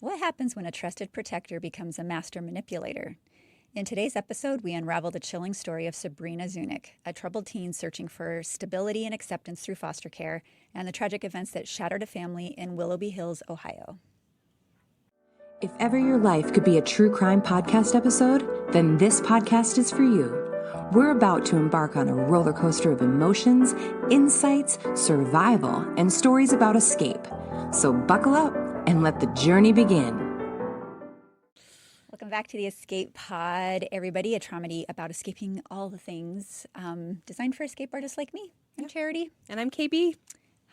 What happens when a trusted protector becomes a master manipulator? In today's episode, we unravel the chilling story of Sabrina Zunich, a troubled teen searching for stability and acceptance through foster care, and the tragic events that shattered a family in Willoughby Hills, Ohio. If ever your life could be a true crime podcast episode, then this podcast is for you. We're about to embark on a roller coaster of emotions, insights, survival, and stories about escape. So buckle up and let the journey begin. Welcome back to the Escape Pod, everybody. A dramedy about escaping all the things, designed for escape artists like me. I'm Charity. And I'm KB.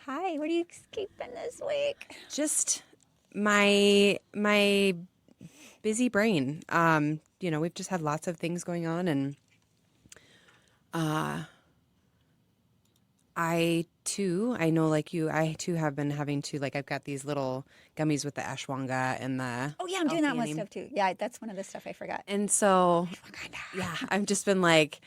Hi, what are you escaping this week? Just my busy brain. We've just had lots of things going on, and I know like you, I too have been having to, like, I've got these little gummies with the ashwagandha and the Oh yeah, I'm doing that one stuff too. Yeah, that's one of the stuff I forgot. And so, yeah, I've just been like,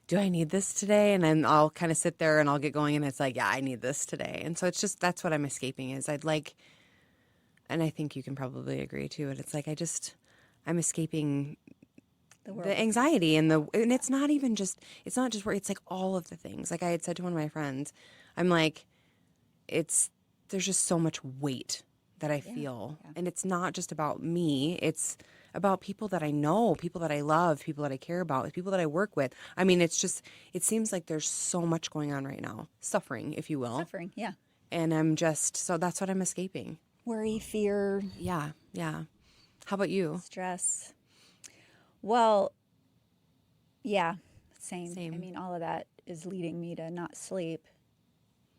do I need this today? And then I'll kind of sit there and I'll get going, and it's like, yeah, I need this today. And so it's just, that's what I'm escaping is and I think you can probably agree too. And it's like, I'm escaping the anxiety and it's not just work. It's like all of the things. Like I had said to one of my friends, I'm like, there's just so much weight that I feel. Yeah. And it's not just about me. It's about people that I know, people that I love, people that I care about, people that I work with. I mean, it seems like there's so much going on right now. Suffering, if you will. Suffering, yeah. And so that's what I'm escaping. Worry, fear. Yeah. How about you? Stress. Well, yeah, same. I mean, all of that is leading me to not sleep.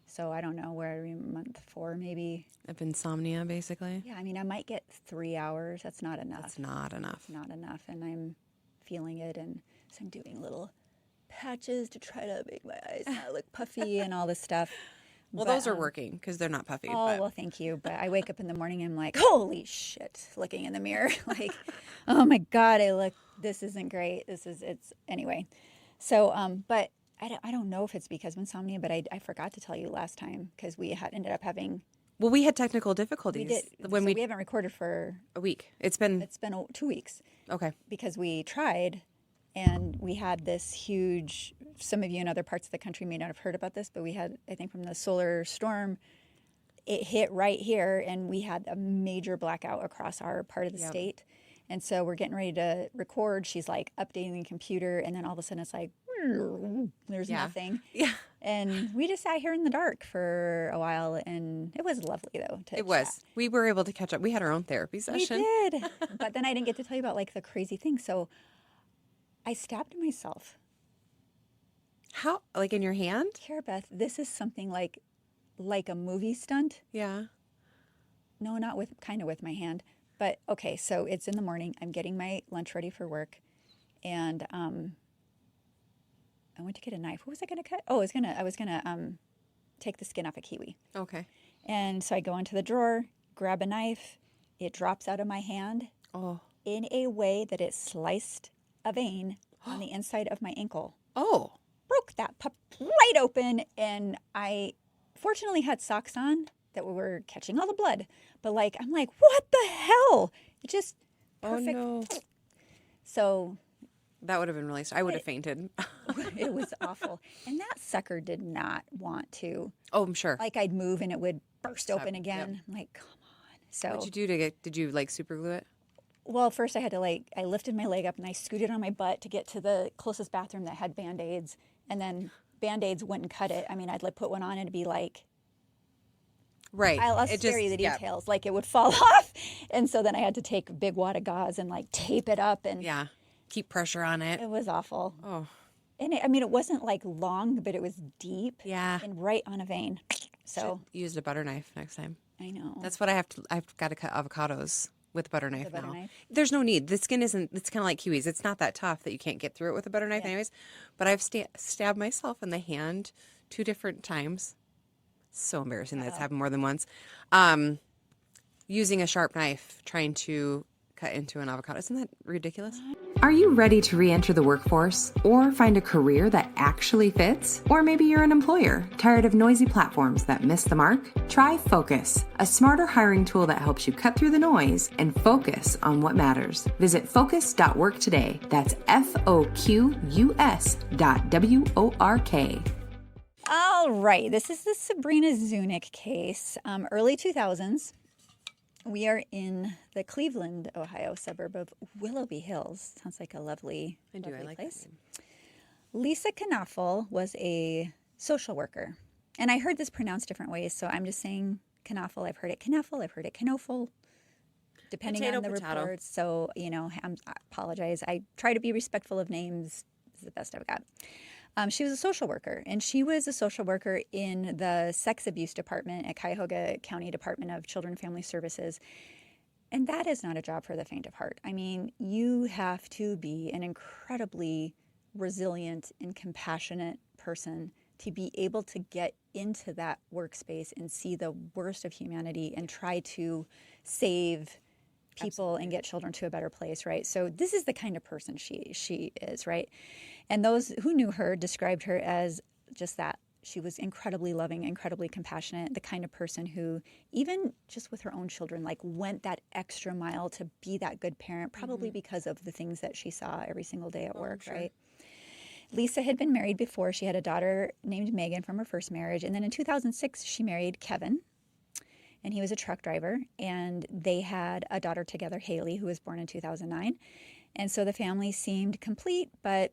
So I don't know, where are we, month 4 maybe? Of insomnia, basically? Yeah, I mean, I might get 3 hours. That's not enough. That's not enough. Not enough, and I'm feeling it, and so I'm doing little patches to try to make my eyes not look puffy and all this stuff. Well, those are working because they're not puffy. Oh, well, thank you. But I wake up in the morning and I'm like, holy shit, looking in the mirror. Like, oh my God, this isn't great. Anyway. So, but I don't know if it's because of insomnia, but I forgot to tell you last time because we ended up having. Well, we had technical difficulties. We did. We haven't recorded for a week. It's been 2 weeks. Okay. Because we tried. And we had this huge, some of you in other parts of the country may not have heard about this, but we had, I think from the solar storm, it hit right here, and we had a major blackout across our part of the state. And so we're getting ready to record. She's like updating the computer, and then all of a sudden it's like, there's nothing. Yeah. And we just sat here in the dark for a while, and it was lovely, though. It was. We were able to catch up. We had our own therapy session. We did. But then I didn't get to tell you about, like, the crazy thing. So I stabbed myself. How? Like in your hand? Cara Beth, this is something like a movie stunt. Yeah. No, not with my hand. But okay, so it's in the morning. I'm getting my lunch ready for work, and I went to get a knife. What was I going to cut? Oh, I was gonna take the skin off a kiwi. Okay. And so I go into the drawer, grab a knife. It drops out of my hand. Oh. In a way that it sliced a vein on the inside of my ankle. Oh. Broke that pup right open, and I fortunately had socks on that were catching all the blood. But I'm like, what the hell? It just perfect. Oh, no. So that would have been really. I would have fainted. It was awful, and that sucker did not want to. Oh, I'm sure. I'd move and it would burst open again. Yep. I'm like, come on. So what'd you do did you super glue it? Well, first I had to I lifted my leg up and I scooted on my butt to get to the closest bathroom that had Band-Aids, and then Band-Aids wouldn't cut it. I mean, I'd put one on and it'd be like, right. I'll spare you the details. Yeah. It would fall off, and so then I had to take a big wad of gauze and tape it up and keep pressure on it. It was awful. Oh, and it wasn't long, but it was deep. Yeah, and right on a vein. So use a butter knife next time. I know. That's what I have to. I've got to cut avocados with a butter knife now. There's no need. The skin isn't, it's kind of like kiwis. It's not that tough that you can't get through it with a butter knife anyways. But I've stabbed myself in the hand 2 different times. So embarrassing that it's happened more than once. Using a sharp knife, trying to cut into an avocado. Isn't that ridiculous? Are you ready to re-enter the workforce or find a career that actually fits? Or maybe you're an employer, tired of noisy platforms that miss the mark? Try Focus, a smarter hiring tool that helps you cut through the noise and focus on what matters. Visit focus.work today. That's FOQUS.WORK. All right, this is the Sabrina Zunich case, early 2000s. We are in the Cleveland, Ohio suburb of Willoughby Hills. Sounds like a lovely, I like place. that name. Lisa Knoefel was a social worker. And I heard this pronounced different ways, so I'm just saying Knoefel. I've heard it Knoefel, I've heard it Knoefel, depending on the reports. So, I apologize. I try to be respectful of names. This is the best I've got. She was a social worker, and she was a social worker in the sex abuse department at Cuyahoga County Department of Children and Family Services. And that is not a job for the faint of heart. I mean, you have to be an incredibly resilient and compassionate person to be able to get into that workspace and see the worst of humanity and try to save people and get children to a better place, right? So this is the kind of person she is, right? And those who knew her described her as just that. She was incredibly loving, incredibly compassionate, the kind of person who, even just with her own children, like went that extra mile to be that good parent, probably because of the things that she saw every single day at work, sure. right? Lisa had been married before. She had a daughter named Megan from her first marriage. And then in 2006, she married Kevin, and he was a truck driver. And they had a daughter together, Haley, who was born in 2009. And so the family seemed complete, but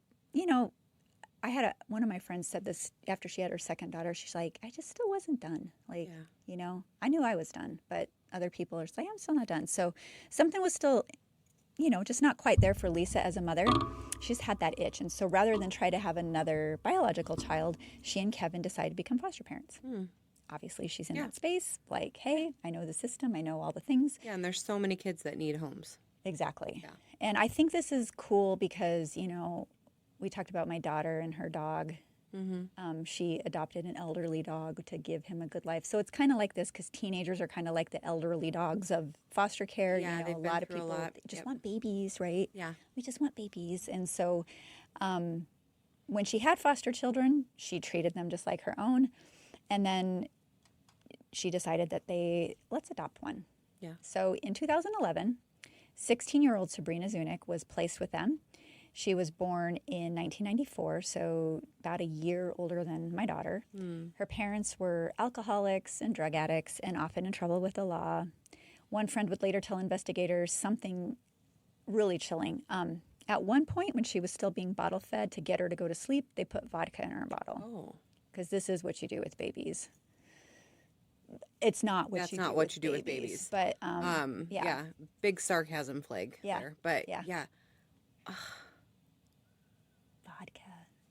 I had one of my friends said this after she had her second daughter. She's like, I just still wasn't done. Like, I knew I was done, but other people are just like, I'm still not done. So something was still, just not quite there for Lisa as a mother. She's had that itch. And so rather than try to have another biological child, she and Kevin decided to become foster parents. Obviously, she's in that space. Like, hey, I know the system. I know all the things. Yeah, and there's so many kids that need homes. Exactly. Yeah. And I think this is cool because, we talked about my daughter and her dog. She adopted an elderly dog to give him a good life. So it's kind of like this because teenagers are kind of like the elderly dogs of foster care. Yeah, a lot of people just want babies, right? Yeah. We just want babies. And so when she had foster children, she treated them just like her own. And then she decided that let's adopt one. Yeah. So in 2011, 16-year-old Sabrina Zunich was placed with them. She was born in 1994, so about a year older than my daughter. Her parents were alcoholics and drug addicts and often in trouble with the law. One friend would later tell investigators something really chilling. At one point, when she was still being bottle fed to get her to go to sleep, they put vodka in her bottle. Oh. Because this is what you do with babies. It's not what you do with babies. But, yeah. Big sarcasm flag there. But, yeah. Vodka.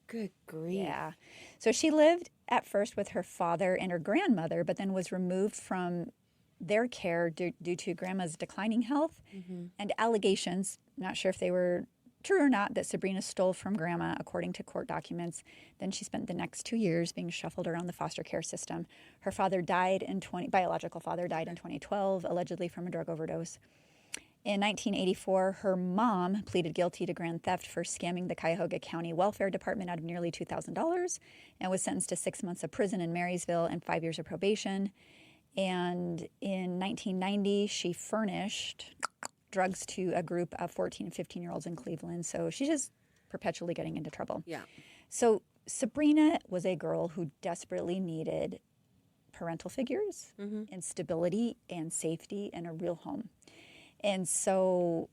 Good grief. Yeah. So she lived at first with her father and her grandmother, but then was removed from their care due to grandma's declining health and allegations, not sure if they were true or not, that Sabrina stole from grandma, according to court documents. Then she spent the next 2 years being shuffled around the foster care system. Her father biological father died in 2012, allegedly from a drug overdose. In 1984, her mom pleaded guilty to grand theft for scamming the Cuyahoga County Welfare Department out of nearly $2,000 and was sentenced to 6 months of prison in Marysville and 5 years of probation. And in 1990, she furnished drugs to a group of 14 and 15-year-olds in Cleveland. So she's just perpetually getting into trouble. Yeah. So Sabrina was a girl who desperately needed parental figures and stability and safety and a real home. And so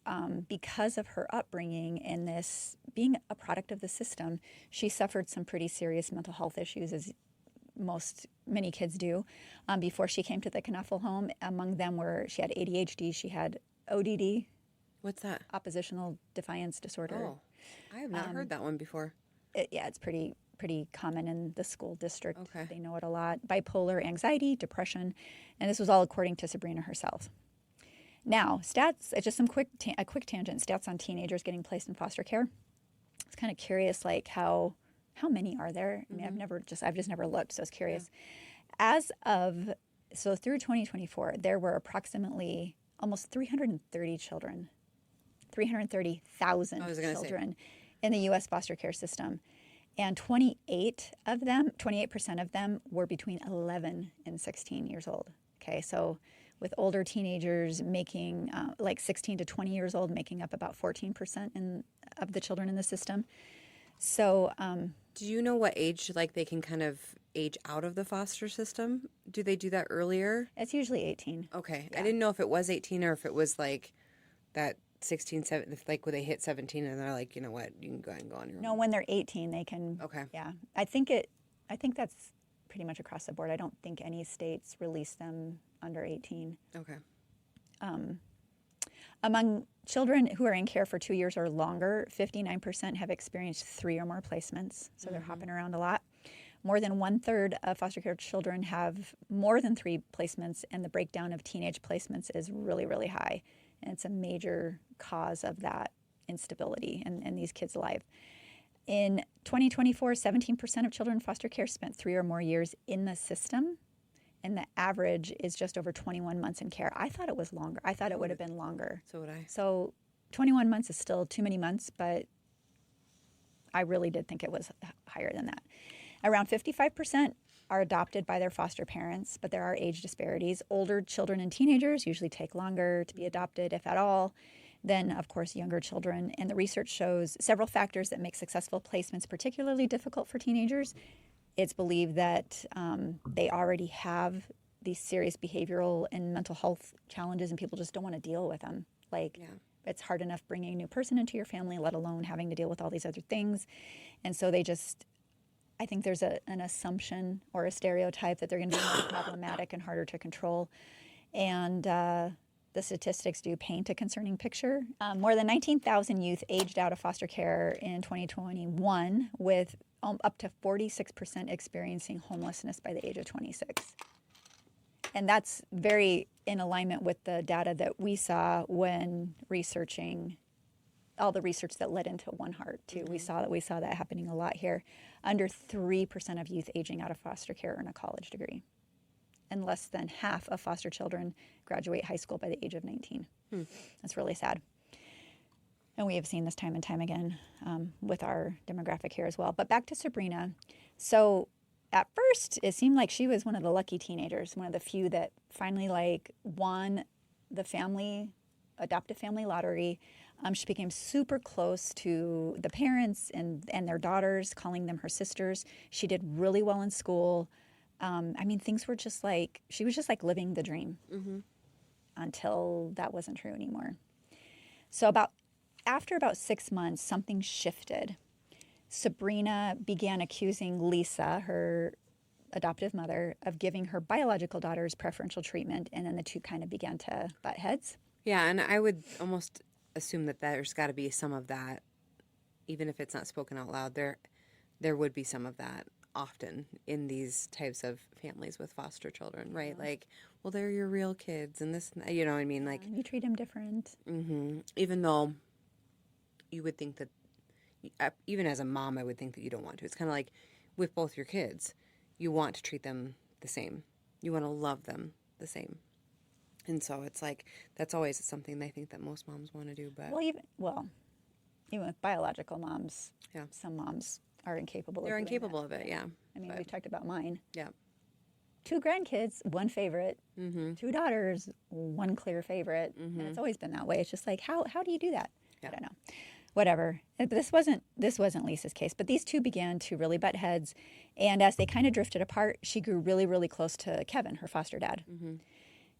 because of her upbringing and this being a product of the system, she suffered some pretty serious mental health issues, as many kids do, before she came to the Knoefel home. Among them were she had ADHD, she had ODD. What's that? Oppositional defiance disorder. Oh, I have not heard that one before. It's pretty common in the school district. Okay. They know it a lot. Bipolar, anxiety, depression, and this was all according to Sabrina herself. Now, stats, just a quick tangent, stats on teenagers getting placed in foster care. I was kind of curious, like how many are there? I mean, I've just never looked, so I was curious. Yeah. Through 2024, there were approximately almost 330 children 330,000 I was gonna say. children in the U.S. foster care system. And 28% of them were between 11 and 16 years old. Okay, so with older teenagers making, like 16 to 20 years old, making up about 14% of the children in the system. So, do you know what age, like, they can kind of age out of the foster system? Do they do that earlier? it's usually 18. Okay. I didn't know if it was 18 or if it was like that 16, 17, like when they hit 17 and they're like, you know what, you can go ahead and go on your own. No, when they're 18, they can. Okay. Yeah, I think that's pretty much across the board. I don't think any states release them under 18. Okay. Among children who are in care for 2 years or longer, 59% have experienced 3 or more placements, so they're hopping around a lot. More than 1/3 of foster care children have more than 3 placements, and the breakdown of teenage placements is really, really high. And it's a major cause of that instability in these kids' life. In 2024, 17% of children in foster care spent 3 or more years in the system, and the average is just over 21 months in care. I thought it was longer. I thought it would have been longer. So would I. So 21 months is still too many months, but I really did think it was higher than that. Around 55% are adopted by their foster parents, but there are age disparities. Older children and teenagers usually take longer to be adopted, if at all, than, of course, younger children. And the research shows several factors that make successful placements particularly difficult for teenagers. It's believed that they already have these serious behavioral and mental health challenges, and people just don't want to deal with them. Like, it's hard enough bringing a new person into your family, let alone having to deal with all these other things. And so I think there's an assumption or a stereotype that they're going to be more problematic and harder to control. And the statistics do paint a concerning picture. More than 19,000 youth aged out of foster care in 2021, with up to 46% experiencing homelessness by the age of 26. And that's very in alignment with the data that we saw when researching all the research that led into One Heart too. We saw that happening a lot here. Under 3% of youth aging out of foster care earn a college degree, and less than half of foster children graduate high school by the age of 19. That's really sad. And we have seen this time and time again with our demographic here as well. But back to Sabrina. So at first, it seemed like she was one of the lucky teenagers, one of the few that finally won the adoptive family lottery. She became super close to the parents and their daughters, calling them her sisters. She did really well in school. Things were just she was just living the dream until that wasn't true anymore. So after about 6 months, something shifted. Sabrina began accusing Lisa, her adoptive mother, of giving her biological daughters preferential treatment, and then the two kind of began to butt heads. Yeah, and I would almost assume that there's got to be some of that, even if it's not spoken out loud. There would be some of that often in these types of families with foster children, right? Like, well, they're your real kids, and this, you know what I mean? Like, you treat them different. Even though you would think that, even as a mom, I would think that you don't want to. It's kind of like with both your kids, you want to treat them the same. You want to love them the same. And so it's like, that's always something I think that most moms want to do. But even with biological moms, yeah, some moms are incapable. They're of doing incapable that. of it, yeah. We've talked about mine. Yeah. 2 grandkids, 1 favorite. 2 daughters, 1 clear favorite. And it's always been that way. It's just like, how do you do that? Yeah. I don't know. Whatever. This wasn't Lisa's case, but these two began to really butt heads. And as they kind of drifted apart, she grew really, really close to Kevin, her foster dad.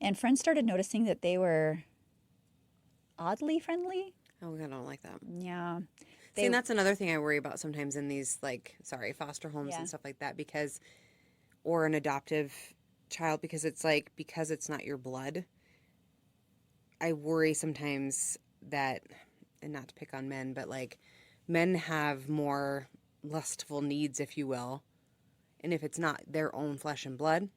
And friends started noticing that they were oddly friendly. Oh, I don't like that. Yeah. See, and that's another thing I worry about sometimes in these, foster homes and stuff like that, or an adoptive child, because it's not your blood. I worry sometimes that, and not to pick on men, but men have more lustful needs, if you will. And if it's not their own flesh and blood,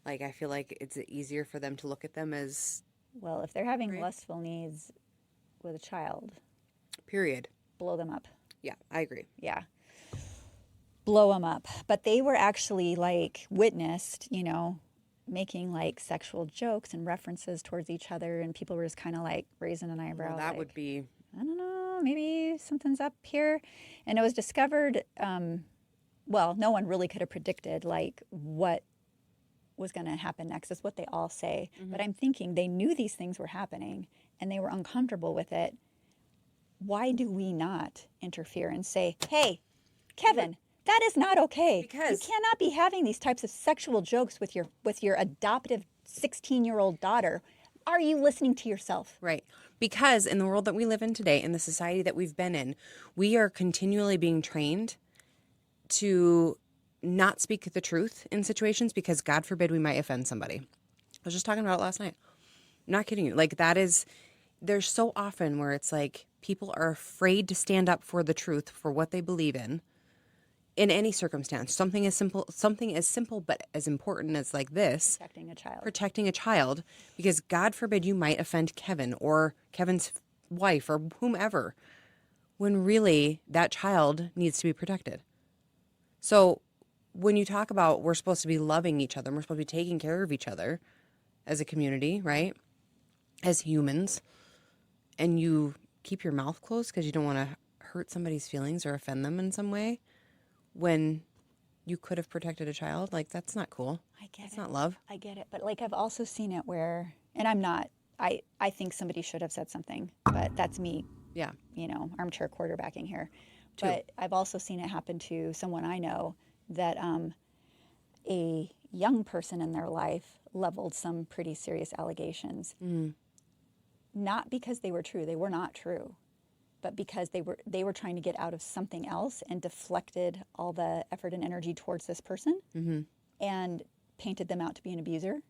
I feel like it's easier for them to look at them as... Well, if they're having lustful needs with a child... Period. Blow them up. Yeah, I agree. Yeah. Blow them up. But they were actually, witnessed, making like sexual jokes and references towards each other, and people were just kind of like raising an eyebrow. Well, that like, would be. I don't know, maybe something's up here. And it was discovered, well, no one really could have predicted like what was going to happen next. Is what they all say. But I'm thinking they knew these things were happening and they were uncomfortable with it. Why do we not interfere and say, hey, Kevin, that is not okay. Because you cannot be having these types of sexual jokes with your adoptive 16-year-old daughter. Are you listening to yourself? Right. Because in the world that we live in today, in the society that we've been in, we are continually being trained to not speak the truth in situations because, God forbid, we might offend somebody. I was just talking about it last night. I'm not kidding you. Like, there's so often where it's like people are afraid to stand up for the truth, for what they believe in any circumstance. Something as simple but as important as like this. Protecting a child. Because God forbid you might offend Kevin or Kevin's wife or whomever, when really that child needs to be protected. So when you talk about we're supposed to be loving each other, we're supposed to be taking care of each other as a community, right? As humans, and you keep your mouth closed because you don't want to hurt somebody's feelings or offend them in some way, when you could have protected a child, like, that's not cool. That's not love. I get it. But like, I've also seen it where, and I think somebody should have said something, but that's me. Yeah. Armchair quarterbacking here. True. But I've also seen it happen to someone I know that a young person in their life leveled some pretty serious allegations. Not because they were true. They were not true. But because they were trying to get out of something else and deflected all the effort and energy towards this person and painted them out to be an abuser,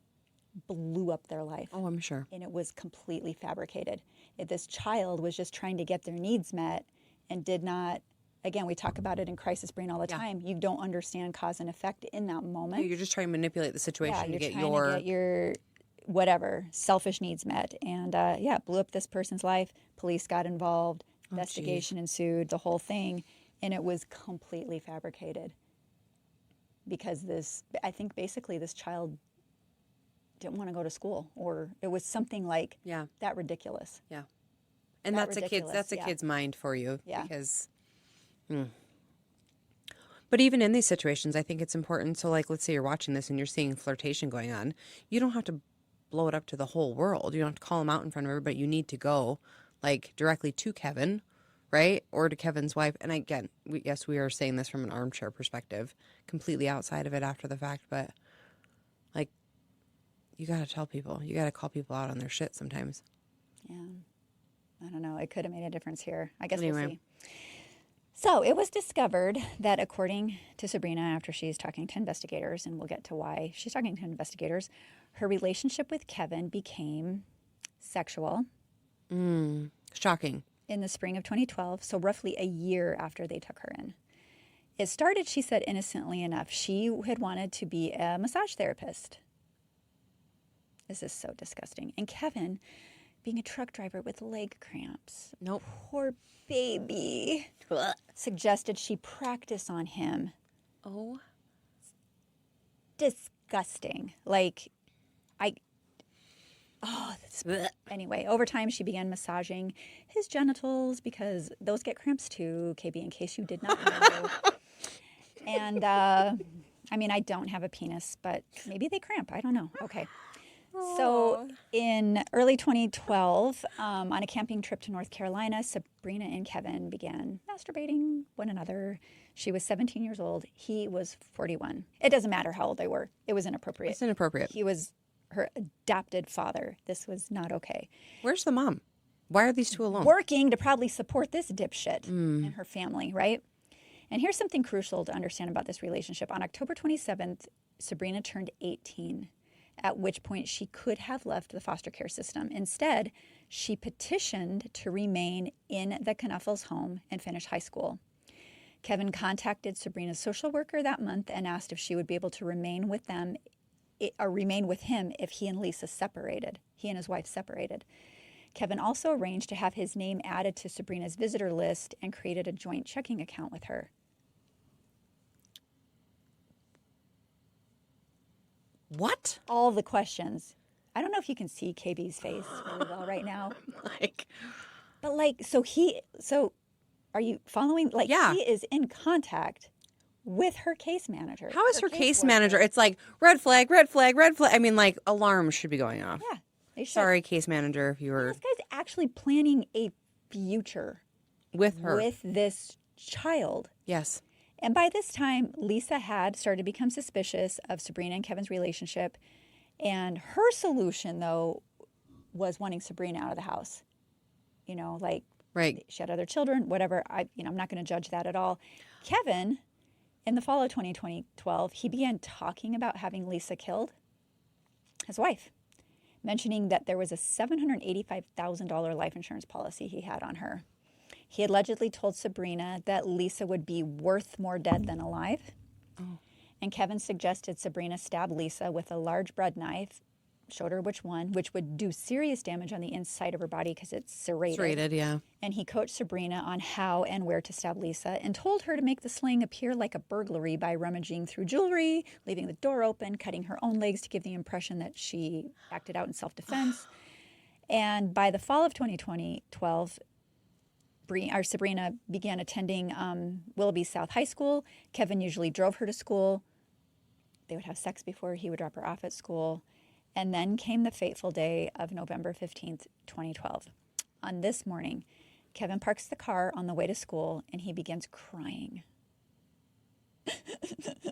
blew up their life. Oh, I'm sure. And it was completely fabricated. This child was just trying to get their needs met and did not, again, we talk about it in crisis brain all the time. You don't understand cause and effect in that moment. No, you're just trying to manipulate the situation to get your whatever, selfish needs met. And blew up this person's life. Police got involved. Investigation ensued, the whole thing, and it was completely fabricated because I think basically this child didn't want to go to school, or it was something like that ridiculous. Yeah, and that's a kid's mind for you. Yeah. Because, but even in these situations, I think it's important. So, like, let's say you're watching this and you're seeing flirtation going on, you don't have to blow it up to the whole world. You don't have to call him out in front of everybody. You need to go like directly to Kevin, right? Or to Kevin's wife. And again, we are saying this from an armchair perspective, completely outside of it after the fact, but like, you got to tell people, you got to call people out on their shit sometimes. Yeah. I don't know. It could have made a difference here. I guess we'll see. So it was discovered that according to Sabrina, after she's talking to investigators, and we'll get to why she's talking to investigators, her relationship with Kevin became sexual. Shocking. In the spring of 2012, so roughly a year after they took her in. It started, she said, innocently enough. She had wanted to be a massage therapist. This is so disgusting. And Kevin, being a truck driver with leg cramps, poor baby, suggested she practice on him. Oh. Disgusting. Anyway, over time she began massaging his genitals because those get cramps too, KB, in case you did not know. And I don't have a penis, but maybe they cramp. I don't know. Okay. So in early 2012, on a camping trip to North Carolina, Sabrina and Kevin began masturbating one another. She was 17 years old. He was 41. It doesn't matter how old they were. It was inappropriate. It's inappropriate. He was her adopted father. This was not okay. Where's the mom? Why are these two alone? Working to probably support this dipshit and her family, right? And here's something crucial to understand about this relationship. On October 27th, Sabrina turned 18, at which point she could have left the foster care system. Instead, she petitioned to remain in the Knoefels' home and finish high school. Kevin contacted Sabrina's social worker that month and asked if she would be able to remain with him if he and Lisa separated. He and his wife separated. Kevin also arranged to have his name added to Sabrina's visitor list and created a joint checking account with her. What? All the questions. I don't know if you can see KB's face really well right now. Like, But like, so are you following? Like, Yeah. she is in contact with her case manager. how is her case caseworker. manager? It's like red flag, red flag, red flag. I mean, like alarms should be going off. Yeah. They should. Sorry, case manager, if you were This guy's actually planning a future with her. with this child. Yes. And by this time, Lisa had started to become suspicious of Sabrina and Kevin's relationship. And her solution, though, was wanting Sabrina out of the house. You know, like Right. she had other children, whatever. I'm not going to judge that at all. Kevin, in the fall of 2012, he began talking about having Lisa killed, his wife, mentioning that there was a $785,000 life insurance policy he had on her. He allegedly told Sabrina that Lisa would be worth more dead than alive. Oh. And Kevin suggested Sabrina stab Lisa with a large bread knife, showed her which one, which would do serious damage on the inside of her body because it's serrated. It's rated, yeah. And he coached Sabrina on how and where to stab Lisa and told her to make the slaying appear like a burglary by rummaging through jewelry, leaving the door open, cutting her own legs to give the impression that she acted out in self-defense. And by the fall of 2012, Sabrina began attending Willoughby South High School. Kevin usually drove her to school. They would have sex before he would drop her off at school. And then came the fateful day of November 15th, 2012. On this morning, Kevin parks the car on the way to school and he begins crying.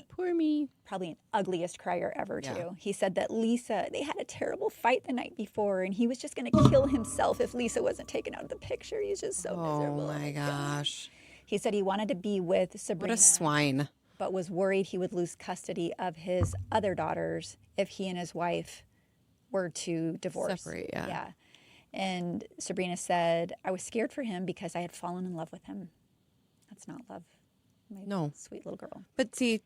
Poor me. Probably an ugliest crier ever, too. Yeah. He said that Lisa, they had a terrible fight the night before and he was just going to kill himself if Lisa wasn't taken out of the picture. He's just so miserable. Oh my gosh. He said he wanted to be with Sabrina, What a swine. but was worried he would lose custody of his other daughters if he and his wife were to divorce. Separate, yeah. Yeah. And Sabrina said, I was scared for him because I had fallen in love with him. That's not love. My No. sweet little girl. But see,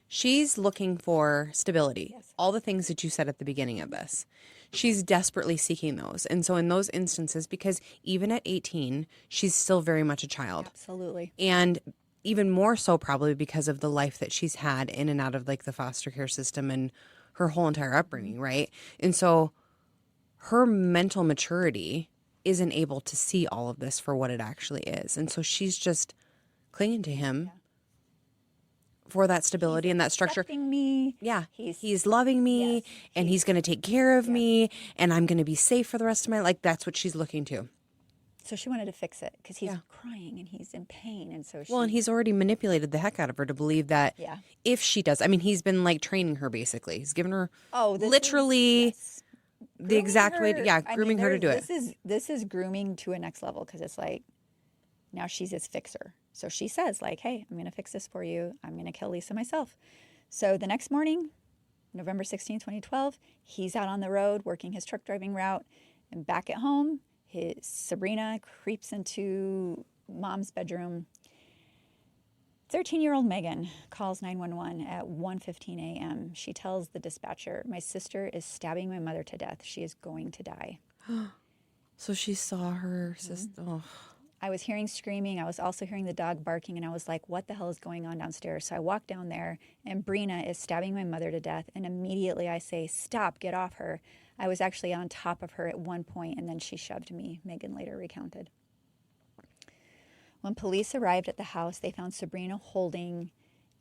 she's looking for stability. Yes. All the things that you said at the beginning of this. She's desperately seeking those. And so in those instances, because even at 18, she's still very much a child. Absolutely. And even more so probably because of the life that she's had in and out of like the foster care system and her whole entire upbringing, right? And so her mental maturity isn't able to see all of this for what it actually is. And so she's just clinging to him for that stability and that structure. Accepting me. Yeah, he's loving me, Yes, and he's going to take care of me, and I'm going to be safe for the rest of my life. Like, that's what she's looking to. So she wanted to fix it because he's crying and he's in pain. And so she, Well, and he's already manipulated the heck out of her to believe that if she does, I mean, he's been like training her basically. He's given her literally the exact way to, grooming her to do it. This is grooming to a next level because it's like now she's his fixer. So she says like, hey, I'm going to fix this for you. I'm going to kill Lisa myself. So the next morning, November 16, 2012, he's out on the road working his truck driving route, and back at home, Sabrina creeps into mom's bedroom. 13-year-old Megan calls 911 at 1:15 a.m. She tells the dispatcher, my sister is stabbing my mother to death. She is going to die. So she saw her sister. Oh. I was hearing screaming. I was also hearing the dog barking, and I was like, what the hell is going on downstairs? So I walk down there, and Brina is stabbing my mother to death, and immediately I say, stop, get off her. I was actually on top of her at one point, and then she shoved me, Megan later recounted. When police arrived at the house, they found Sabrina holding,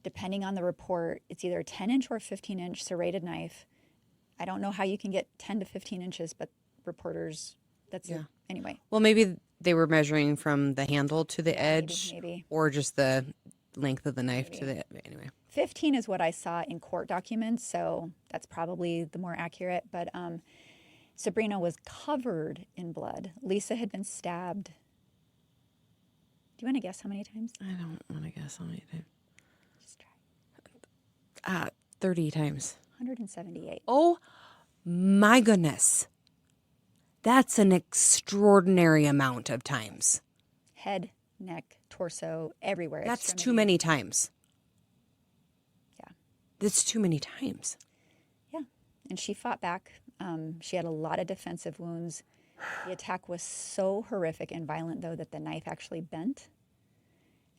depending on the report, it's either a 10-inch or 15-inch serrated knife. I don't know how you can get 10 to 15 inches, but reporters, anyway. Well, maybe they were measuring from the handle to the edge, maybe. Or just the length of the knife to the, anyway. 15 is what I saw in court documents, so that's probably the more accurate. But Sabrina was covered in blood. Lisa had been stabbed. Do you want to guess how many times? I don't want to guess how many times. Just try. 30 times. 178. Oh, my goodness. That's an extraordinary amount of times. Head, neck, torso, everywhere. That's too many times. Yeah. That's too many times. Yeah. And she fought back. She had a lot of defensive wounds. The attack was so horrific and violent, though, that the knife actually bent.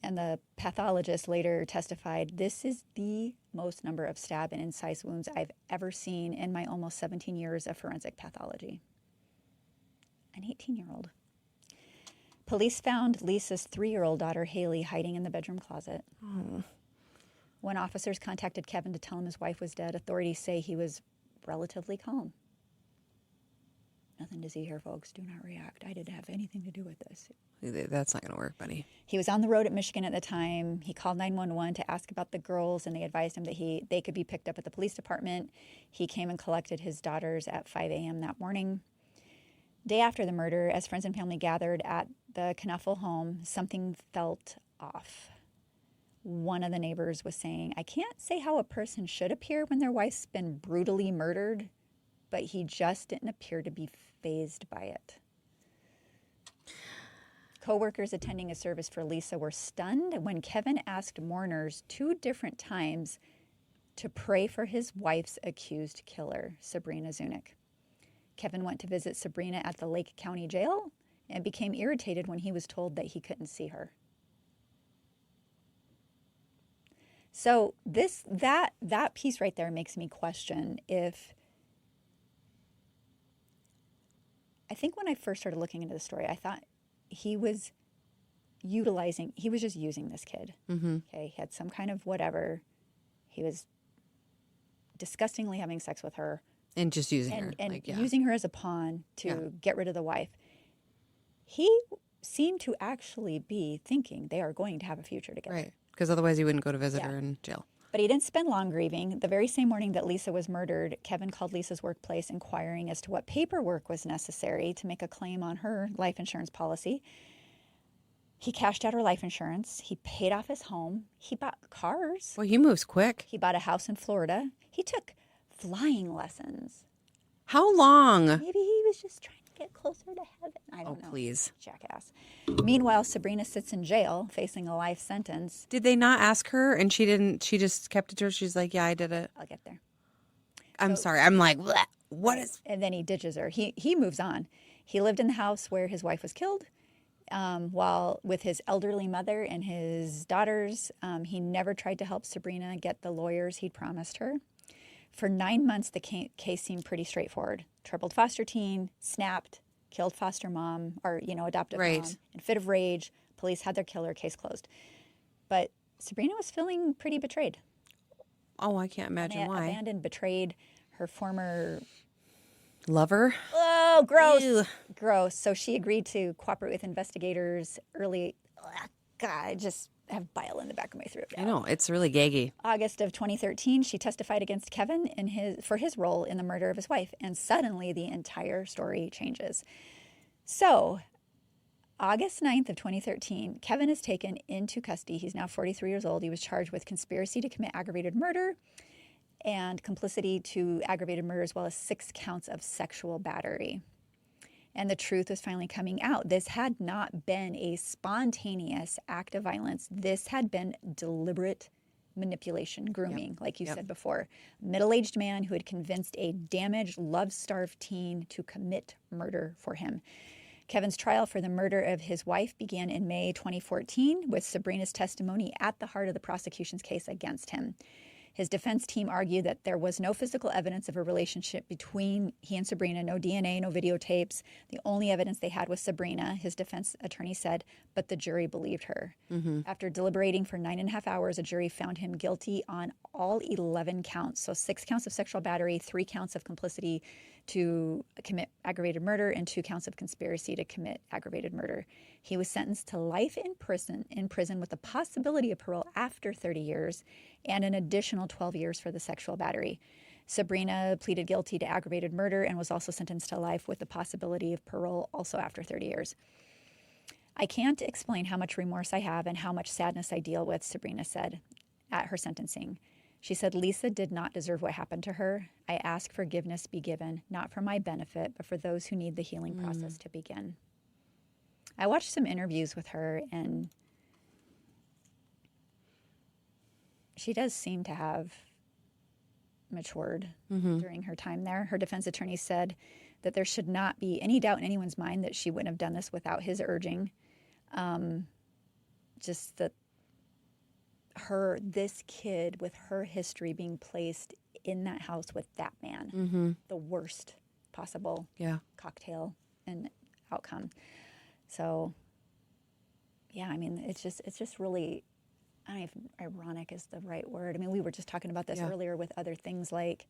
And the pathologist later testified, "This is the most number of stab and incise wounds I've ever seen in my almost 17 years of forensic pathology." An 18-year-old. Police found Lisa's 3-year-old daughter, Haley, hiding in the bedroom closet. Oh. When officers contacted Kevin to tell him his wife was dead, authorities say he was relatively calm. Nothing to see here, folks. Do not react. I didn't have anything to do with this. That's not going to work, buddy. He was on the road at Michigan at the time. He called 911 to ask about the girls, and they advised him that they could be picked up at the police department. He came and collected his daughters at 5 a.m. that morning. Day after the murder, as friends and family gathered at the Knoefel home, something felt off. One of the neighbors was saying, "I can't say how a person should appear when their wife's been brutally murdered, but he just didn't appear to be fazed by it." Co-workers attending a service for Lisa were stunned when Kevin asked mourners 2 different times to pray for his wife's accused killer, Sabrina Zunich. Kevin went to visit Sabrina at the Lake County Jail and became irritated when he was told that he couldn't see her. So that piece right there makes me question if, I think when I first started looking into the story, I thought he was just using this kid. Mm-hmm. Okay, he had some kind of whatever. He was disgustingly having sex with her. And just using her. And using her as a pawn to get rid of the wife. He seemed to actually be thinking they are going to have a future together. Right, because otherwise he wouldn't go to visit her in jail. But he didn't spend long grieving. The very same morning that Lisa was murdered, Kevin called Lisa's workplace inquiring as to what paperwork was necessary to make a claim on her life insurance policy. He cashed out her life insurance. He paid off his home. He bought cars. Well, he moves quick. He bought a house in Florida. He took flying lessons. How long? Maybe he was just trying to get closer to heaven. I don't know. Oh, please. Jackass. Meanwhile, Sabrina sits in jail facing a life sentence. Did they not ask her and she didn't? She just kept it to her. She's like, yeah, I did it. I'll get there. I'm sorry. I'm like, bleh. What is? And then he ditches her. He moves on. He lived in the house where his wife was killed. While with his elderly mother and his daughters, he never tried to help Sabrina get the lawyers he'd promised her. For 9 months, the case seemed pretty straightforward. Troubled foster teen, snapped, killed foster mom, or, adoptive mom. In fit of rage, police had their killer, case closed. But Sabrina was feeling pretty betrayed. Oh, I can't imagine why. Abandoned, betrayed her former lover. Oh, gross. Ew. Gross. So she agreed to cooperate with investigators early. God, I just have bile in the back of my throat now. I know. It's really gaggy. August of 2013, she testified against Kevin for his role in the murder of his wife. And suddenly the entire story changes. So August 9th of 2013, Kevin is taken into custody. He's now 43 years old. He was charged with conspiracy to commit aggravated murder and complicity to aggravated murder, as well as 6 counts of sexual battery. And the truth was finally coming out. This had not been a spontaneous act of violence. This had been deliberate manipulation, grooming, like you said before. Middle-aged man who had convinced a damaged, love-starved teen to commit murder for him. Kevin's trial for the murder of his wife began in May 2014 with Sabrina's testimony at the heart of the prosecution's case against him. His defense team argued that there was no physical evidence of a relationship between he and Sabrina, no DNA, no videotapes. The only evidence they had was Sabrina, his defense attorney said, but the jury believed her. Mm-hmm. After deliberating for 9.5 hours, a jury found him guilty on all 11 counts. So 6 counts of sexual battery, 3 counts of complicity to commit aggravated murder, and 2 counts of conspiracy to commit aggravated murder. He was sentenced to life in prison with the possibility of parole after 30 years and an additional 12 years for the sexual battery. Sabrina pleaded guilty to aggravated murder and was also sentenced to life with the possibility of parole also after 30 years. I can't explain how much remorse I have and how much sadness I deal with, Sabrina said at her sentencing. She said, Lisa did not deserve what happened to her. I ask forgiveness be given, not for my benefit, but for those who need the healing process to begin. I watched some interviews with her, and she does seem to have matured during her time there. Her defense attorney said that there should not be any doubt in anyone's mind that she wouldn't have done this without his urging. Just that this kid with her history being placed in that house with that man, the worst possible cocktail and outcome. So, yeah, I mean, it's just really, I don't know if ironic is the right word. I mean, we were just talking about this earlier with other things, like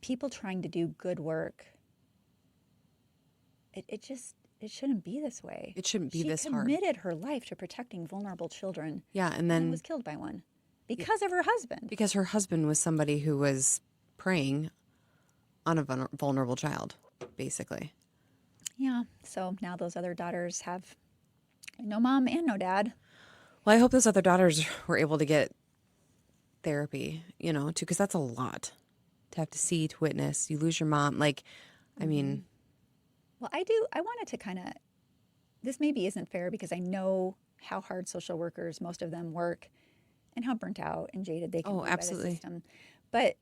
people trying to do good work. It shouldn't be this way. It shouldn't be this hard. She committed her life to protecting vulnerable children. Yeah, and then was killed by one because of her husband. Because her husband was somebody who was preying on a vulnerable child, basically. Yeah, so now those other daughters have no mom and no dad. Well, I hope those other daughters were able to get therapy, too, because that's a lot to have to see, to witness. You lose your mom. Like, I mean... Well, I wanted to kind of, this maybe isn't fair because I know how hard social workers, most of them, work and how burnt out and jaded they can be by the system. But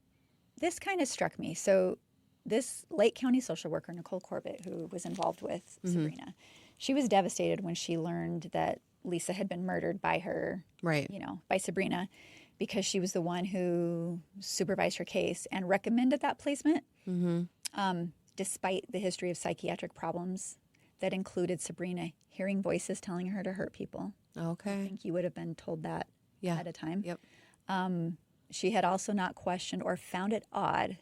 this kind of struck me. So this Lake County social worker, Nicole Corbett, who was involved with Sabrina, she was devastated when she learned that Lisa had been murdered by her, by Sabrina, because she was the one who supervised her case and recommended that placement. Despite the history of psychiatric problems that included Sabrina hearing voices telling her to hurt people. Okay. I think you would have been told that at a time. Yep. She had also not questioned or found it odd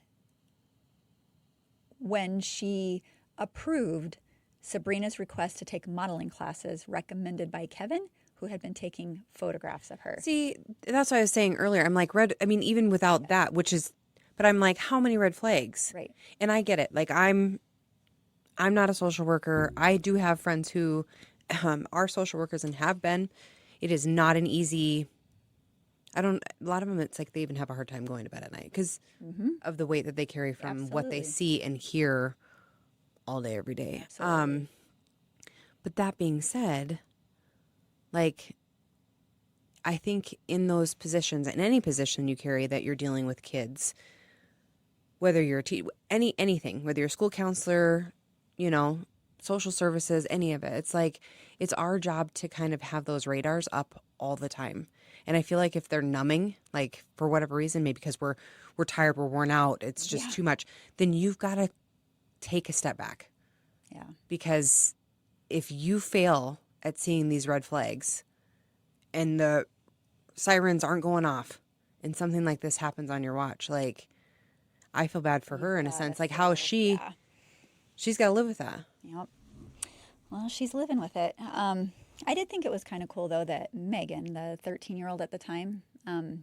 when she approved Sabrina's request to take modeling classes recommended by Kevin, who had been taking photographs of her. See, that's what I was saying earlier. I'm like, even without that, which is... But I'm like, how many red flags? Right. And I get it. Like, I'm not a social worker. I do have friends who are social workers and have been. It is not an easy... a lot of them, it's like they even have a hard time going to bed at night because of the weight that they carry from what they see and hear all day, every day. But that being said, like... I think in those positions, in any position you carry that you're dealing with kids, whether you're anything, whether you're a school counselor, social services, any of it, it's like it's our job to kind of have those radars up all the time. And I feel like if they're numbing, like for whatever reason, maybe because we're tired, we're worn out, it's just too much, then you've got to take a step back. Yeah. Because if you fail at seeing these red flags and the sirens aren't going off and something like this happens on your watch, like, I feel bad for her in a sense. Like, how is she's got to live with that. Yep. Well, she's living with it. I did think it was kind of cool, though, that Megan, the 13-year-old at the time,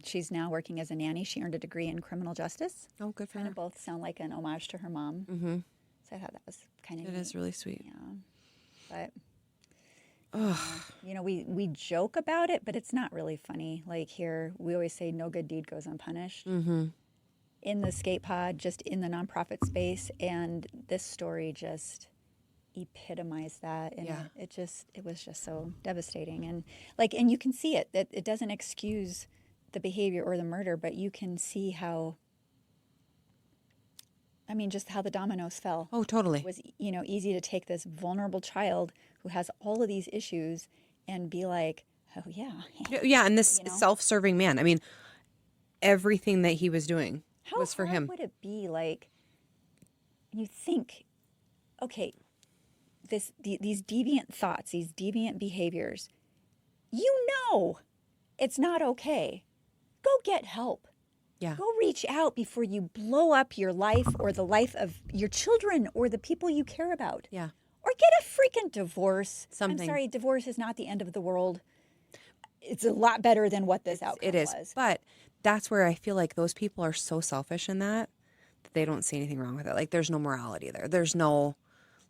she's now working as a nanny. She earned a degree in criminal justice. Oh, good for her. Kind of both sound like an homage to her mom. Mm-hmm. So I thought that was kind of neat. It is really sweet. Yeah. But, we joke about it, but it's not really funny. Like here, we always say no good deed goes unpunished. Mm-hmm. In the skate pod, just in the nonprofit space, and this story just epitomized that, and it was just so devastating, and you can see it that it doesn't excuse the behavior or the murder, but you can see how, just how the dominoes fell. Oh, totally. It was easy to take this vulnerable child who has all of these issues and be like, oh yeah, and this self-serving man. I mean, everything that he was doing was for him. How hard would it be, like, you think, okay, these deviant thoughts, these deviant behaviors, it's not okay. Go get help. Yeah. Go reach out before you blow up your life or the life of your children or the people you care about. Yeah. Or get a freaking divorce. Something. I'm sorry, divorce is not the end of the world. It's a lot better than what this outcome was. It is. But that's where I feel like those people are so selfish in that they don't see anything wrong with it. Like, there's no morality there. There's no,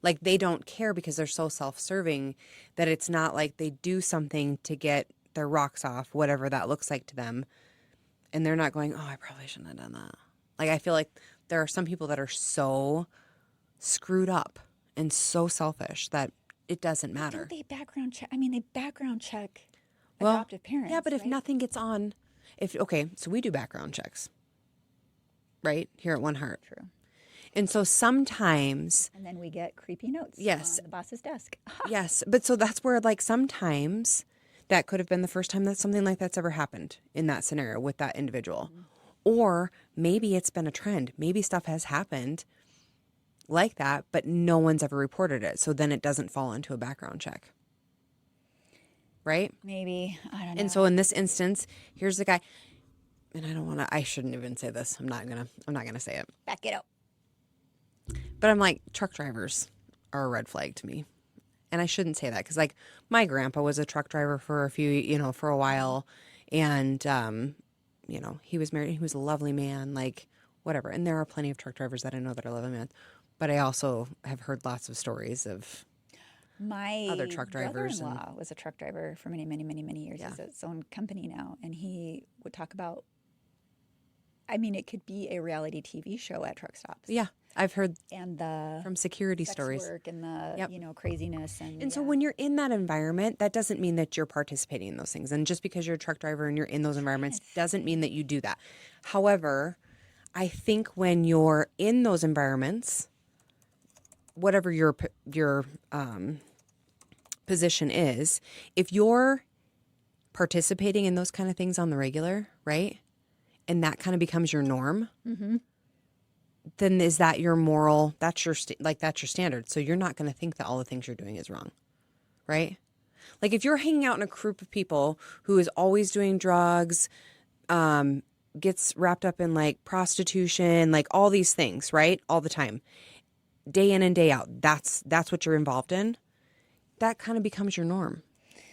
like, they don't care because they're so self-serving that it's not like they do something to get their rocks off, whatever that looks like to them. And they're not going, oh, I probably shouldn't have done that. Like, I feel like there are some people that are so screwed up and so selfish that it doesn't matter. Don't they background check? They background check adoptive parents. Yeah, but if right? nothing gets on, so we do background checks, right? Here at One Heart. True. And so sometimes. And then we get creepy notes yes, on the boss's desk. Yes. But so that's where, like, sometimes that could have been the first time that something like that's ever happened in that scenario with that individual. Or maybe it's been a trend. Maybe stuff has happened like that, but no one's ever reported it. So then it doesn't fall into a background check. Right? Maybe. I don't know. And so in this instance, here's the guy, and I shouldn't even say this. I'm not gonna say it. Back it up. But I'm like, truck drivers are a red flag to me. And I shouldn't say that because, like, my grandpa was a truck driver for for a while. And, he was married. He was a lovely man, like, whatever. And there are plenty of truck drivers that I know that are lovely men. But I also have heard lots of stories of my other truck drivers. brother-in-law was a truck driver for many, many, many, many years. Yeah. He has its own company now. And he would talk about, I mean, it could be a reality TV show at truck stops. Yeah. I've heard And the from security sex stories. work and the, Yep. craziness. And So when you're in that environment, that doesn't mean that you're participating in those things. And just because you're a truck driver and you're in those environments doesn't mean that you do that. However, I think when you're in those environments, whatever your position is, if you're participating in those kind of things on the regular, right, and that kind of becomes your norm, then is that your moral? That's your that's your standard. So you're not going to think that all the things you're doing is wrong, right? Like if you're hanging out in a group of people who is always doing drugs, gets wrapped up in like prostitution, like all these things, right, all the time, day in and day out. That's what you're involved in. That kind of becomes your norm,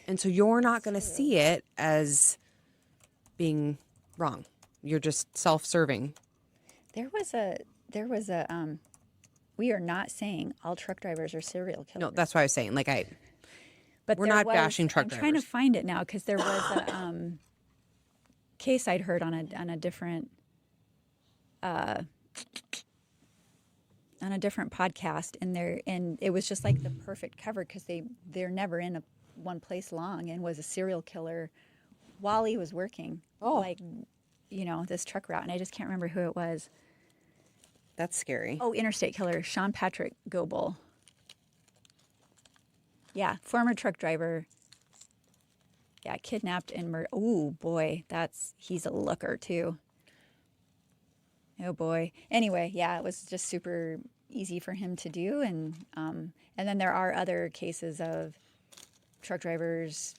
and so you're not going to see it as being wrong. You're just self-serving. There was a we are not saying all truck drivers are serial killers. No, that's what I was saying. Like But we're there not was- bashing truck I'm drivers. trying to find it now because there was a case I'd heard on a different podcast, and it was just like the perfect cover because they're never in one place long, and was a serial killer while he was working. Like this truck route, and I just can't remember who it was. That's scary. Oh, interstate killer, Sean Patrick Goebel. Yeah, former truck driver. Yeah, kidnapped and murdered. Oh boy, he's a looker too. Oh boy. Anyway, yeah, it was just super easy for him to do, and then there are other cases of truck drivers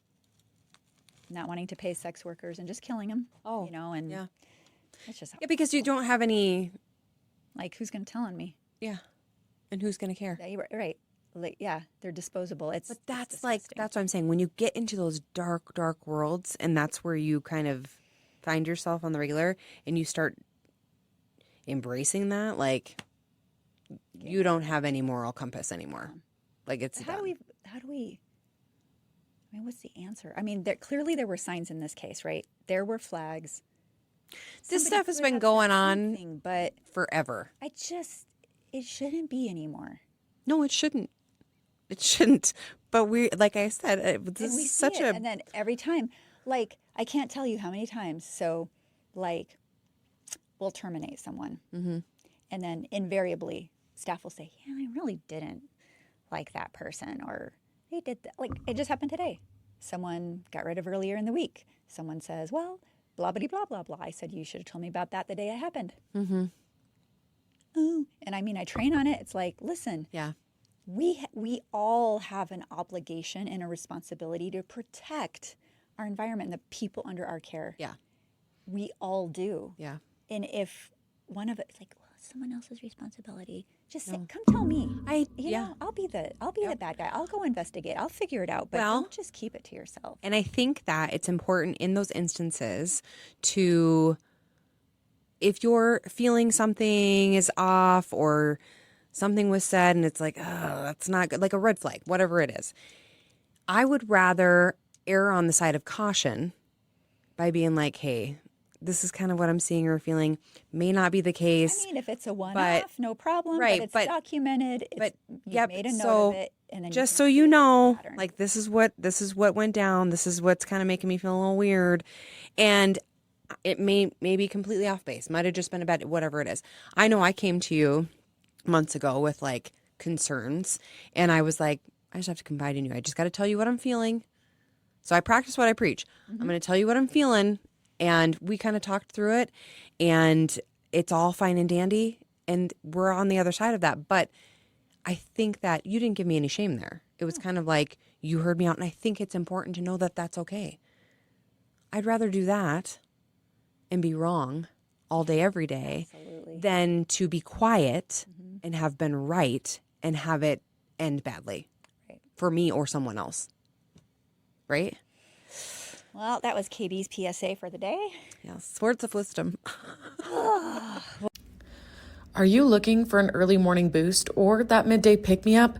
not wanting to pay sex workers and just killing them. Oh, and yeah. it's just Yeah, because you don't have any. like, who's going to tell on me? Yeah, and who's going to care? Yeah, you're right. Like, yeah, they're disposable. It's But that's it's like disgusting. that's what I'm saying. When you get into those dark worlds, and that's where you kind of find yourself on the regular, and you start embracing that, like you don't have any moral compass anymore. Like it's How do we? I mean, what's the answer? I mean, clearly there were signs in this case, right? There were flags. This Somebody stuff has could been have going said on something, but forever. it shouldn't be anymore. No, it shouldn't. It shouldn't. But like I said, this And we is see such it, a. and then every time, like, I can't tell you how many times. So, like, we'll terminate someone, and then invariably staff will say, "Yeah, I really didn't like that person," or "They did that." Like, it just happened today. Someone got rid of earlier in the week. Someone says, "Well, blah blah blah blah blah." I said, "You should have told me about that the day it happened." Mm-hmm. Oh, and I mean, I train on it. It's like, listen, Yeah. we all have an obligation and a responsibility to protect our environment and the people under our care. Yeah. We all do. Yeah. And if one of it's like, well, it's someone else's responsibility, just say, come tell me. I'll be the bad guy. I'll go investigate. I'll figure it out. But don't just keep it to yourself. And I think that it's important in those instances to, if you're feeling something is off or something was said and it's like, oh, that's not good, like a red flag, whatever it is, I would rather err on the side of caution by being like, hey, this is kind of what I'm seeing or feeling. May not be the case. I mean, if it's a one-off, no problem. Right, but it's documented. You've made a note of it, and then just you so can you see know, the pattern. like this is what went down. This is what's kind of making me feel a little weird, and it may be completely off base. Might have just been about whatever it is. I know I came to you months ago with like concerns, and I was like, I just have to confide in you. I just got to tell you what I'm feeling. So I practice what I preach. I'm going to tell you what I'm feeling. And we kind of talked through it, and it's all fine and dandy. And we're on the other side of that. But I think that you didn't give me any shame there. It was kind of like you heard me out. And I think it's important to know that that's okay. I'd rather do that and be wrong all day, every day, than to be quiet and have been right and have it end badly for me or someone else. Right? Well, that was Katie's PSA for the day. Yes, words of wisdom. Are you looking for an early morning boost or that midday pick-me-up?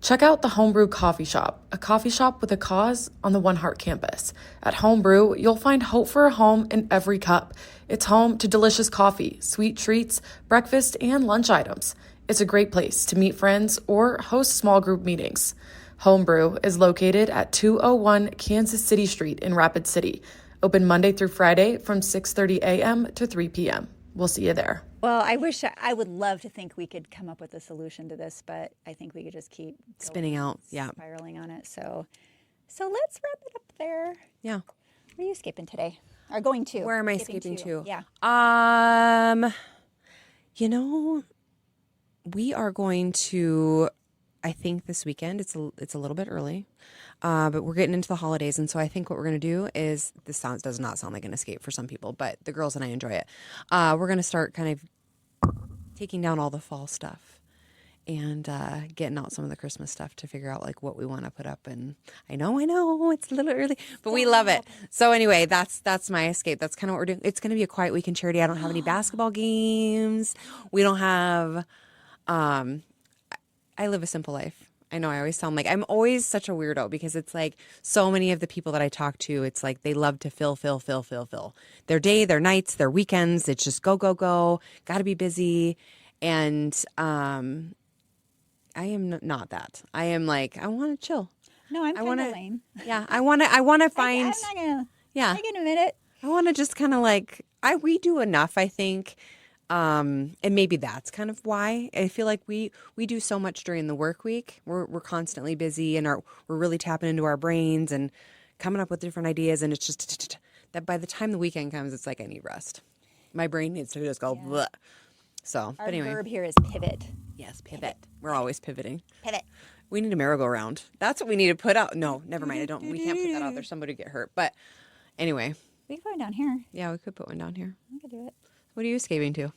Check out the Homebrew Coffee Shop, a coffee shop with a cause on the One Heart campus. At Homebrew, you'll find hope for a home in every cup. It's home to delicious coffee, sweet treats, breakfast, and lunch items. It's a great place to meet friends or host small group meetings. Homebrew is located at 201 Kansas City Street in Rapid City. Open Monday through Friday from 6:30 a.m. to 3 p.m. We'll see you there. Well, I would love to think we could come up with a solution to this, but I think we could just keep Spinning out, yeah. spiraling on it. So let's wrap it up there. Yeah. Where are you escaping today? Or going to? Where am I escaping to? Yeah. You know, we are going to, I think this weekend, it's a little bit early, but we're getting into the holidays. And so I think what we're going to do is, does not sound like an escape for some people, but the girls and I enjoy it. We're going to start kind of taking down all the fall stuff and getting out some of the Christmas stuff to figure out like what we want to put up. And I know it's a little early, but we love it. So anyway, that's my escape. That's kind of what we're doing. It's going to be a quiet weekend, Charity. I don't have any basketball games. We don't have, I live a simple life. I know I always sound like I'm always such a weirdo because it's like so many of the people that I talk to, it's like they love to fill their day, their nights, their weekends. It's just go, got to be busy. And I am not that. I am like, I want to chill. No, I'm kind of lame. Yeah, I want to find. I'm not gonna. Yeah, I can admit it. I want to just kind of like we do enough, I think. And maybe that's kind of why I feel like we do so much during the work week. We're constantly busy and we're really tapping into our brains and coming up with different ideas. And it's just that by the time the weekend comes, it's like I need rest. My brain needs to just go. Bleh. So, Our but anyway, verb here is pivot. yes, pivot. We're always pivoting. Pivot. We need a merry-go-round. That's what we need to put out. No, never mind. We can't put that out there. Somebody get hurt. But anyway, We can put it down here. yeah, we could put one down here. We could do it. What are you escaping to?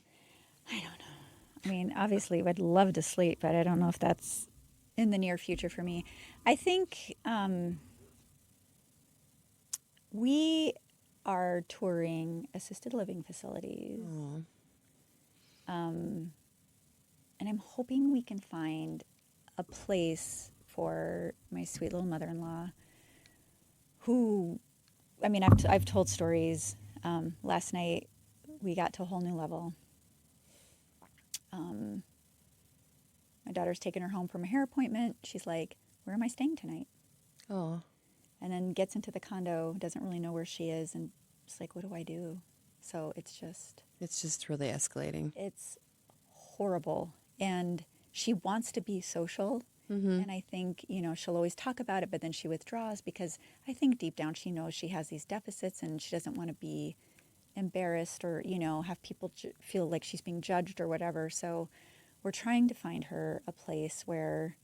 I don't know. I mean, obviously, I'd love to sleep, but I don't know if that's in the near future for me. I think we are touring assisted living facilities. And I'm hoping we can find a place for my sweet little mother-in-law who, I mean, I've told stories. Last night, we got to a whole new level. My daughter's taking her home from a hair appointment. She's like, where am I staying tonight? Oh, And then gets into the condo, doesn't really know where she is, and it's like, what do I do? So it's just really escalating. it's horrible. And she wants to be social. And I think, she'll always talk about it, but then she withdraws because I think deep down she knows she has these deficits and she doesn't want to be embarrassed or, have people feel like she's being judged or whatever. So we're trying to find her a place where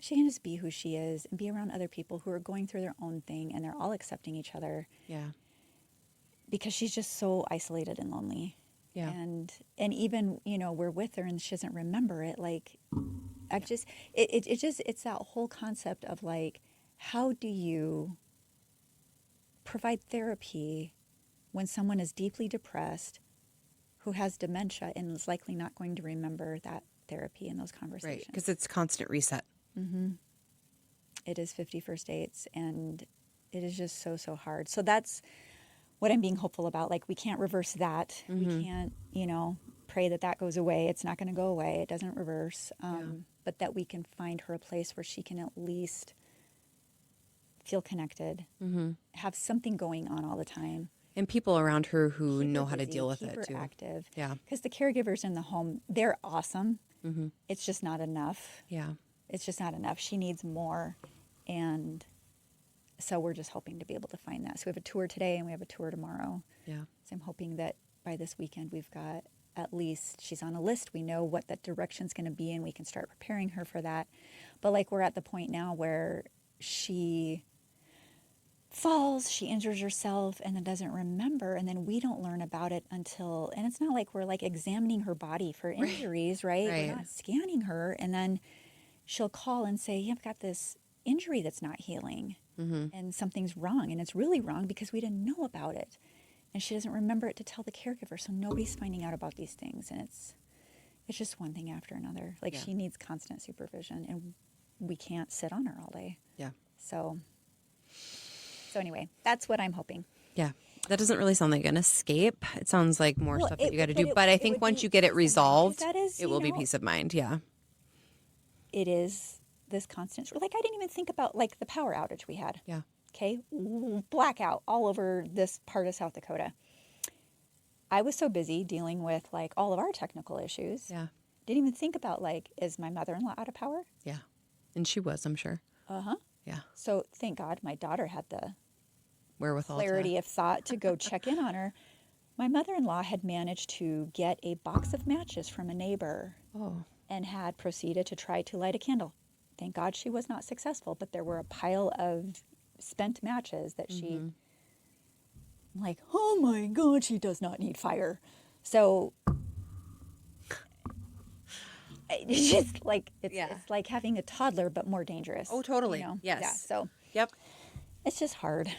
she can just be who she is and be around other people who are going through their own thing and they're all accepting each other. Yeah. Because she's just so isolated and lonely. Yeah. And even, we're with her and she doesn't remember it. Like, it's that whole concept of like, how do you provide therapy when someone is deeply depressed, who has dementia and is likely not going to remember that therapy and those conversations? Right, because it's constant reset. It is 50 first dates, and it is just so, so hard. So that's what I'm being hopeful about. Like, we can't reverse that. We can't, pray that goes away. It's not going to go away. It doesn't reverse. But that we can find her a place where she can at least feel connected, have something going on all the time. And people around her who Keep know her how to busy, deal with keep it her too. active. Yeah. Because the caregivers in the home, they're awesome. It's just not enough. Yeah. It's just not enough. She needs more. And So we're just hoping to be able to find that. So we have a tour today and we have a tour tomorrow. Yeah. So I'm hoping that by this weekend we've got at least, she's on a list. We know what that direction's going to be and we can start preparing her for that. But like we're at the point now where she falls, she injures herself and then doesn't remember, and then we don't learn about it until, and it's not like we're like examining her body for injuries, right? Right. We're not scanning her, and then she'll call and say, yeah, I've got this injury that's not healing and something's wrong, and it's really wrong because we didn't know about it, and she doesn't remember it to tell the caregiver, so nobody's finding out about these things, and it's just one thing after another. Like she needs constant supervision, and we can't sit on her all day. Yeah. So anyway, that's what I'm hoping. Yeah. That doesn't really sound like an escape. It sounds like more Well, stuff that you got to but do. it- But I it think would once be you get it peace of mind, 'cause resolved, that is, it you will be know, peace of mind. Yeah. It is this constant, like I didn't even think about like the power outage we had. Yeah. Okay. Blackout all over this part of South Dakota. I was so busy dealing with like all of our technical issues. Yeah. Didn't even think about like, is my mother-in-law out of power? Yeah. And she was, I'm sure. Uh-huh. Yeah. So thank God my daughter had the Wherewithal. clarity of thought to go check in on her. My mother-in-law had managed to get a box of matches from a neighbor Oh. and had proceeded to try to light a candle. Thank God she was not successful, but there were a pile of spent matches that she, I'm like, oh my God, she does not need fire. So it's just like, it's like having a toddler, but more dangerous. Oh, totally. You know? Yes. Yeah, so Yep. it's just hard.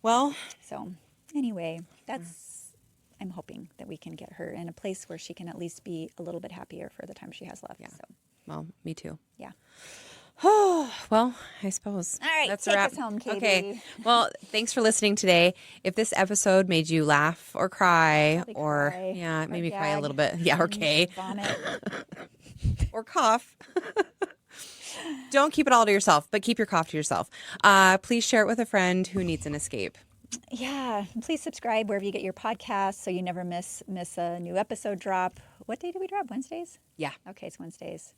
Well, So anyway, I'm hoping that we can get her in a place where she can at least be a little bit happier for the time she has left. Yeah. So well, me too. yeah. Oh, well, I suppose. All right, That's take a wrap. us home, Katie. Okay. Well, thanks for listening today. If this episode made you laugh or cry Probably or, cry, yeah, or maybe cry a gag, little bit. Yeah, or okay. Vomit. Or cough. Don't keep it all to yourself, but keep your cough to yourself. Please share it with a friend who needs an escape. Yeah. Please subscribe wherever you get your podcasts so you never miss a new episode drop. What day do we drop? Wednesdays? Yeah. Okay, it's Wednesdays.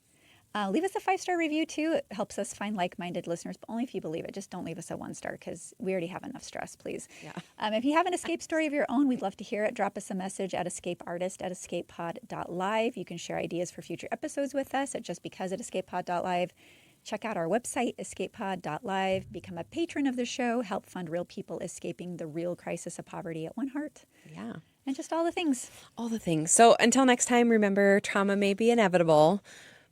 Leave us a 5-star review too. It helps us find like-minded listeners, but only if you believe it. Just don't leave us a 1-star because we already have enough stress, please. Yeah. If you have an escape story of your own, we'd love to hear it. Drop us a message at escapeartist@escapepod.live. You can share ideas for future episodes with us at justbecause@escapepod.live. Check out our website, escapepod.live. Become a patron of the show. Help fund real people escaping the real crisis of poverty at One Heart. Yeah. And just all the things. All the things. So until next time, remember, trauma may be inevitable,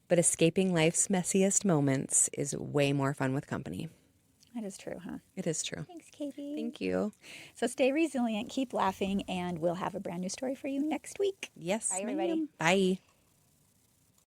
but escaping life's messiest moments is way more fun with company. That is true, huh? It is true. Thanks, Katie. Thank you. So stay resilient, keep laughing, and we'll have a brand new story for you next week. Yes. Bye, everybody. ma'am. Bye.